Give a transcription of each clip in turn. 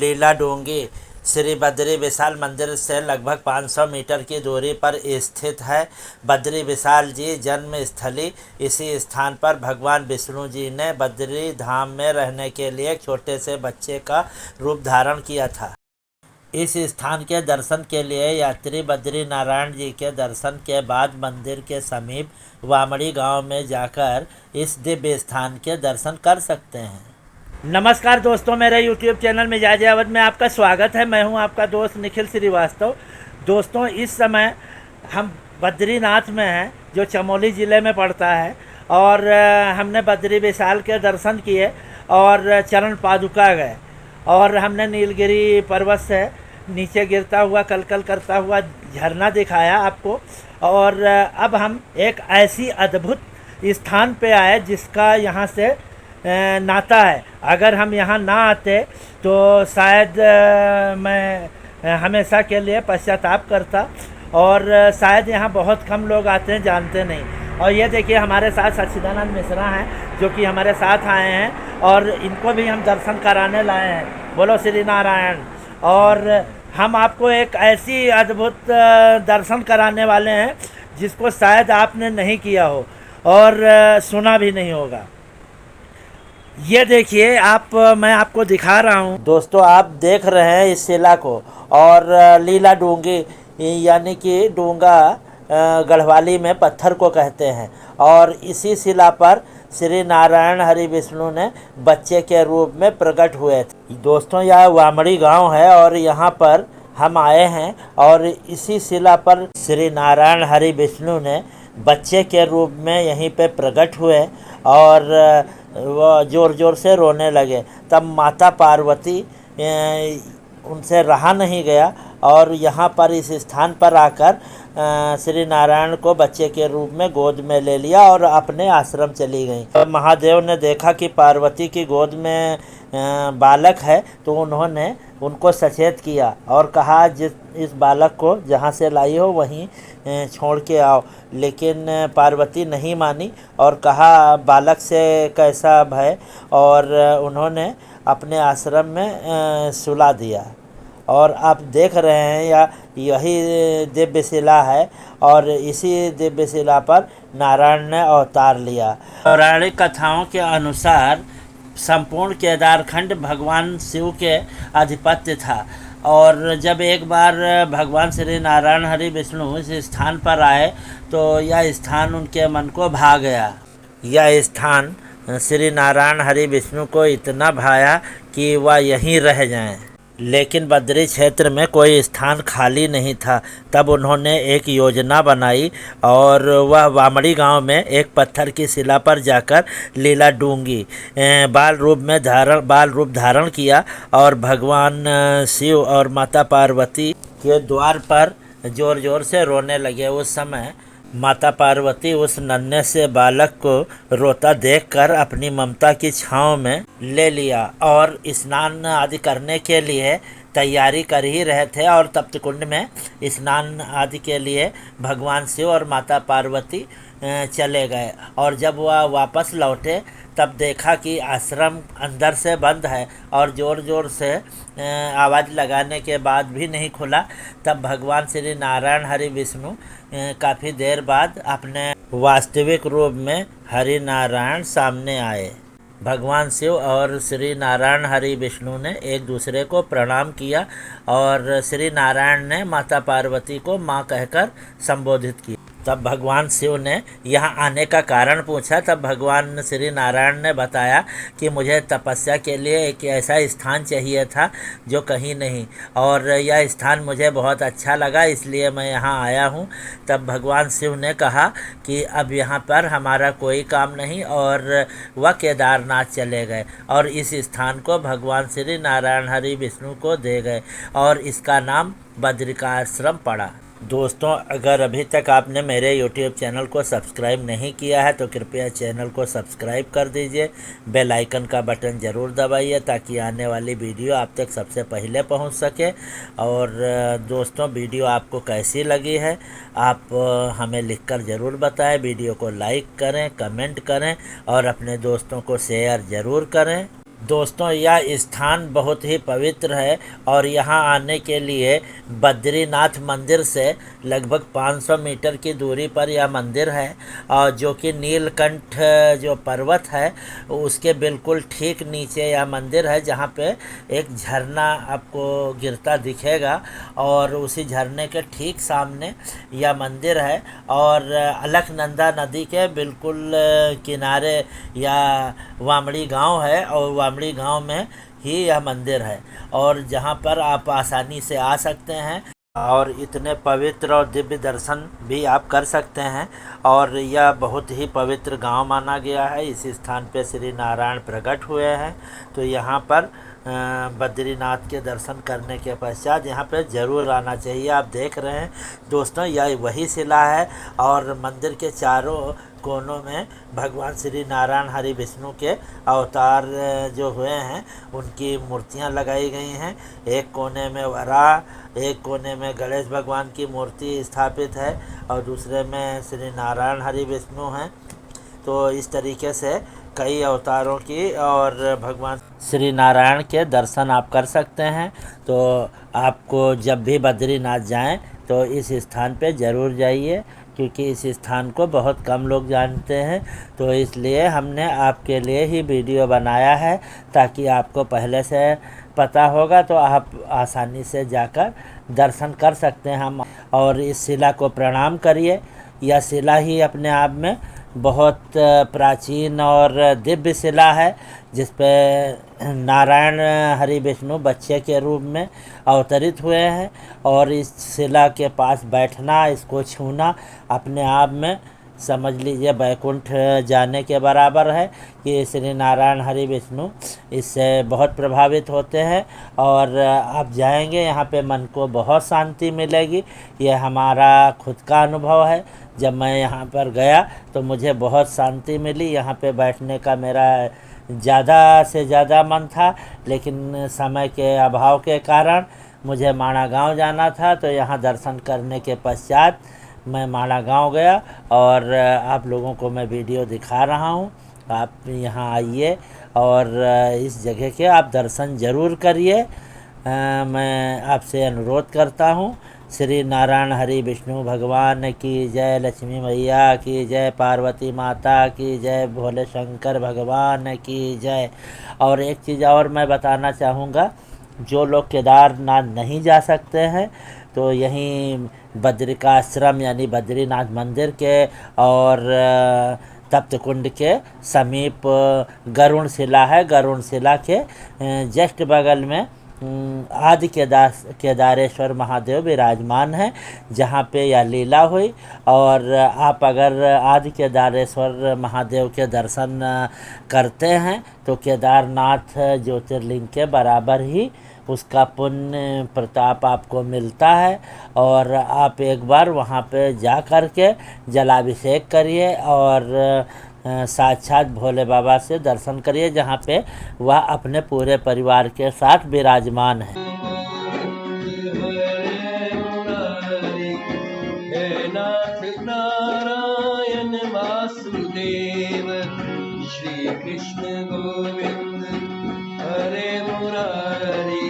लीला डूंगी श्री बद्री विशाल मंदिर से लगभग 500 मीटर की दूरी पर स्थित है। बद्री विशाल जी जन्म स्थली। इसी स्थान पर भगवान विष्णु जी ने बद्री धाम में रहने के लिए एक छोटे से बच्चे का रूप धारण किया था। इस स्थान के दर्शन के लिए यात्री बद्री नारायण जी के दर्शन के बाद मंदिर के समीप वामड़ी गांव में जाकर इस दिव्य स्थान के दर्शन कर सकते हैं। नमस्कार दोस्तों, मेरे YouTube चैनल मिजाज अवध में आपका स्वागत है। मैं हूं आपका दोस्त निखिल श्रीवास्तव। दोस्तों, इस समय हम बद्रीनाथ में हैं, जो चमोली ज़िले में पड़ता है, और हमने बद्री विशाल के दर्शन किए और चरण पादुका गए, और हमने नीलगिरी पर्वत से नीचे गिरता हुआ कलकल करता हुआ झरना दिखाया आपको। और अब हम एक ऐसी अद्भुत स्थान पे आए जिसका यहाँ से नाता है। अगर हम यहाँ ना आते तो शायद मैं हमेशा के लिए पश्चाताप करता, और शायद यहाँ बहुत कम लोग आते हैं, जानते नहीं। और ये देखिए, हमारे साथ सच्चिदानंद मिश्रा हैं जो कि हमारे साथ आए हैं, और इनको भी हम दर्शन कराने लाए हैं। बोलो श्री नारायण। और हम आपको एक ऐसी अद्भुत दर्शन कराने वाले हैं जिसको शायद आपने नहीं किया हो और सुना भी नहीं होगा। ये देखिए, मैं आपको दिखा रहा हूँ। दोस्तों, आप देख रहे हैं इस शिला को, और लीला डूंगी यानी कि डूंगा गढ़वाली में पत्थर को कहते हैं। और इसी शिला पर श्री नारायण हरि विष्णु ने बच्चे के रूप में प्रकट हुए थे। दोस्तों, यह वामड़ी गांव है और यहाँ पर हम आए हैं, और इसी शिला पर श्री नारायण हरि विष्णु ने बच्चे के रूप में यहीं पे प्रकट हुए, और वह ज़ोर ज़ोर से रोने लगे। तब माता पार्वती उनसे रहा नहीं गया, और यहाँ पर इस स्थान पर आकर श्री नारायण को बच्चे के रूप में गोद में ले लिया और अपने आश्रम चली गई। तब महादेव ने देखा कि पार्वती की गोद में बालक है, तो उन्होंने उनको सचेत किया और कहा, इस बालक को जहाँ से लाई हो वहीं छोड़ के आओ। लेकिन पार्वती नहीं मानी और कहा, बालक से कैसा भय, और उन्होंने अपने आश्रम में सुला दिया। और आप देख रहे हैं यही दिव्य शिला है, और इसी दिव्य शिला पर नारायण ने अवतार लिया। पौराणिक कथाओं के अनुसार संपूर्ण केदारखंड भगवान शिव के आधिपत्य था, और जब एक बार भगवान श्री नारायण हरि विष्णु इस स्थान पर आए तो यह स्थान उनके मन को भा गया। यह स्थान श्री नारायण हरि विष्णु को इतना भाया कि वह यहीं रह जाएं। लेकिन बद्री क्षेत्र में कोई स्थान खाली नहीं था। तब उन्होंने एक योजना बनाई, और वह वामड़ी गांव में एक पत्थर की शिला पर जाकर लीला डूंगी बाल रूप धारण किया, और भगवान शिव और माता पार्वती के द्वार पर ज़ोर ज़ोर से रोने लगे। उस समय माता पार्वती उस नन्हे से बालक को रोता देखकर अपनी ममता की छांव में ले लिया, और स्नान आदि करने के लिए तैयारी कर ही रहे थे। और तप्त कुंड में स्नान आदि के लिए भगवान शिव और माता पार्वती चले गए। और जब वह वापस लौटे तब देखा कि आश्रम अंदर से बंद है, और ज़ोर ज़ोर से आवाज़ लगाने के बाद भी नहीं खुला। तब भगवान श्री नारायण हरि विष्णु काफ़ी देर बाद अपने वास्तविक रूप में हरि नारायण सामने आए। भगवान शिव और श्री नारायण हरि विष्णु ने एक दूसरे को प्रणाम किया, और श्री नारायण ने माता पार्वती को माँ कहकर संबोधित किया। तब भगवान शिव ने यहाँ आने का कारण पूछा। तब भगवान श्री नारायण ने बताया कि मुझे तपस्या के लिए एक ऐसा स्थान चाहिए था जो कहीं नहीं, और यह स्थान मुझे बहुत अच्छा लगा, इसलिए मैं यहाँ आया हूँ। तब भगवान शिव ने कहा कि अब यहाँ पर हमारा कोई काम नहीं, और वह केदारनाथ चले गए, और इस स्थान को भगवान श्री नारायण हरि विष्णु को दे गए, और इसका नाम बद्रिकाश्रम पड़ा। दोस्तों, अगर अभी तक आपने मेरे YouTube चैनल को सब्सक्राइब नहीं किया है तो कृपया चैनल को सब्सक्राइब कर दीजिए। बेल आइकन का बटन ज़रूर दबाइए ताकि आने वाली वीडियो आप तक सबसे पहले पहुंच सके। और दोस्तों, वीडियो आपको कैसी लगी है आप हमें लिखकर ज़रूर बताएं। वीडियो को लाइक करें, कमेंट करें, और अपने दोस्तों को शेयर ज़रूर करें। दोस्तों यह स्थान बहुत ही पवित्र है और यहाँ आने के लिए बद्रीनाथ मंदिर से लगभग 500 मीटर की दूरी पर यह मंदिर है, और जो कि नीलकंठ जो पर्वत है उसके बिल्कुल ठीक नीचे यह मंदिर है, जहाँ पे एक झरना आपको गिरता दिखेगा और उसी झरने के ठीक सामने यह मंदिर है। और अलकनंदा नदी के बिल्कुल किनारे या वामड़ी गांव है, और वामड़ी गांव में ही यह मंदिर है, और जहां पर आप आसानी से आ सकते हैं और इतने पवित्र और दिव्य दर्शन भी आप कर सकते हैं। और यह बहुत ही पवित्र गांव माना गया है। इस स्थान पे श्री नारायण प्रकट हुए हैं। तो यहाँ पर बद्रीनाथ के दर्शन करने के पश्चात यहाँ पे ज़रूर आना चाहिए। आप देख रहे हैं दोस्तों, यह वही शिला है और मंदिर के चारों कोनों में भगवान श्री नारायण हरि विष्णु के अवतार जो हुए हैं उनकी मूर्तियां लगाई गई हैं। एक कोने में वराह, एक कोने में गणेश भगवान की मूर्ति स्थापित है और दूसरे में श्री नारायण हरि विष्णु हैं। तो इस तरीके से कई अवतारों की और भगवान श्री नारायण के दर्शन आप कर सकते हैं। तो आपको जब भी बद्रीनाथ जाएं तो इस स्थान पे ज़रूर जाइए, क्योंकि इस स्थान को बहुत कम लोग जानते हैं। तो इसलिए हमने आपके लिए ही वीडियो बनाया है, ताकि आपको पहले से पता होगा तो आप आसानी से जाकर दर्शन कर सकते हैं हम। और इस शिला को प्रणाम करिए। यह शिला ही अपने आप में बहुत प्राचीन और दिव्य शिला है, जिस पे नारायण हरि विष्णु बच्चे के रूप में अवतरित हुए हैं। और इस शिला के पास बैठना, इसको छूना अपने आप में समझ लीजिए बैकुंठ जाने के बराबर है, कि श्री नारायण हरि विष्णु इससे बहुत प्रभावित होते हैं। और आप जाएंगे यहाँ पे मन को बहुत शांति मिलेगी। ये हमारा खुद का अनुभव है। जब मैं यहाँ पर गया तो मुझे बहुत शांति मिली। यहाँ पे बैठने का मेरा ज़्यादा से ज़्यादा मन था, लेकिन समय के अभाव के कारण मुझे माणा गांव जाना था। तो यहाँ दर्शन करने के पश्चात मैं माणा गांव गया और आप लोगों को मैं वीडियो दिखा रहा हूँ। आप यहाँ आइए और इस जगह के आप दर्शन ज़रूर करिए। मैं आपसे अनुरोध करता हूँ। श्री नारायण हरि विष्णु भगवान की जय, लक्ष्मी मैया की जय, पार्वती माता की जय, भोले शंकर भगवान की जय। और एक चीज़ और मैं बताना चाहूँगा, जो लोग केदारनाथ नहीं जा सकते हैं तो यहीं बद्रिकाश्रम यानी बद्रीनाथ मंदिर के और तप्त कुंड के समीप गरुण शिला है। गरुण शिला के जस्ट बगल में आदि केदारेश्वर महादेव विराजमान है, जहाँ पे यह लीला हुई। और आप अगर आदि केदारेश्वर महादेव के दर्शन करते हैं तो केदारनाथ ज्योतिर्लिंग के बराबर ही उसका पुण्य प्रताप आपको मिलता है। और आप एक बार वहाँ पे जा कर के जलाभिषेक करिए और साक्षात भोले बाबा से दर्शन करिए, जहाँ पे वह अपने पूरे परिवार के साथ विराजमान है। नारायण वासुदेव श्री कृष्ण गोविंद हरे मुरारी।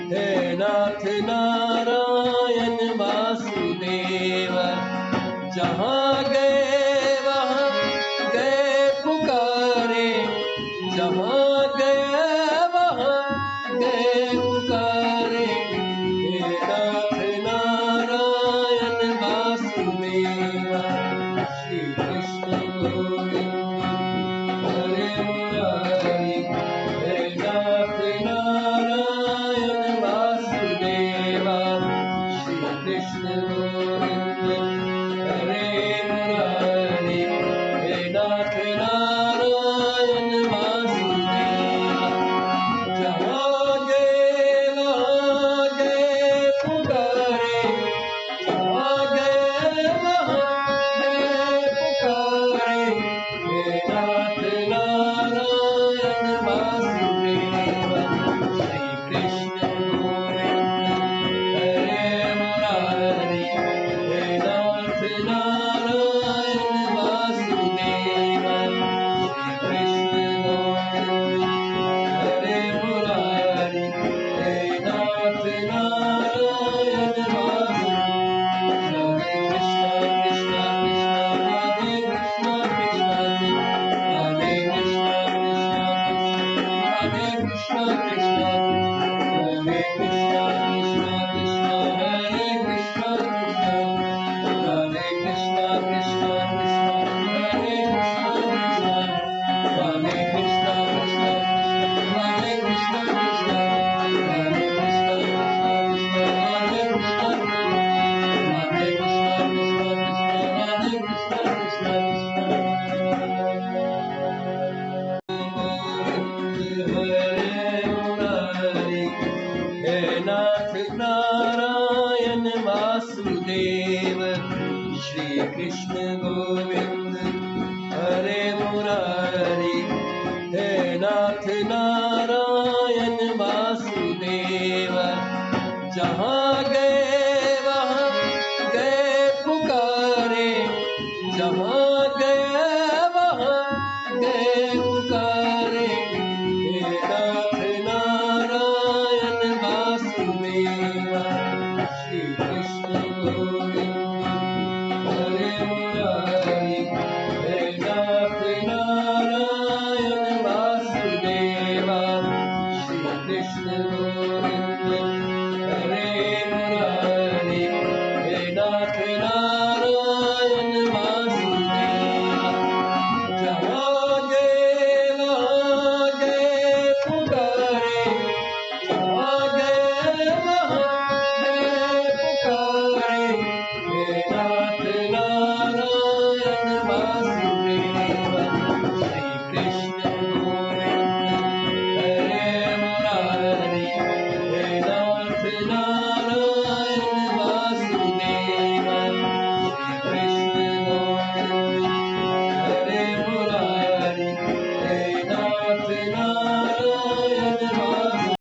हे नाथ नारायण वासुदेव, जहाँ गए वहाँ गए पुकारे, जहाँ गए वहाँ गए पुकारे। हे नाथ नारायण वासुदेव श्री कृष्ण गोविंद हरे मुरारी। हे नाथ नारायण वासुदेव श्री कृष्ण गोविंद हरे मुरारी। हे नाथ नारायण वासुदेव, जहाँ गए वहाँ गए पुकारे, जहाँ गए वहाँ गए पुकारे। हे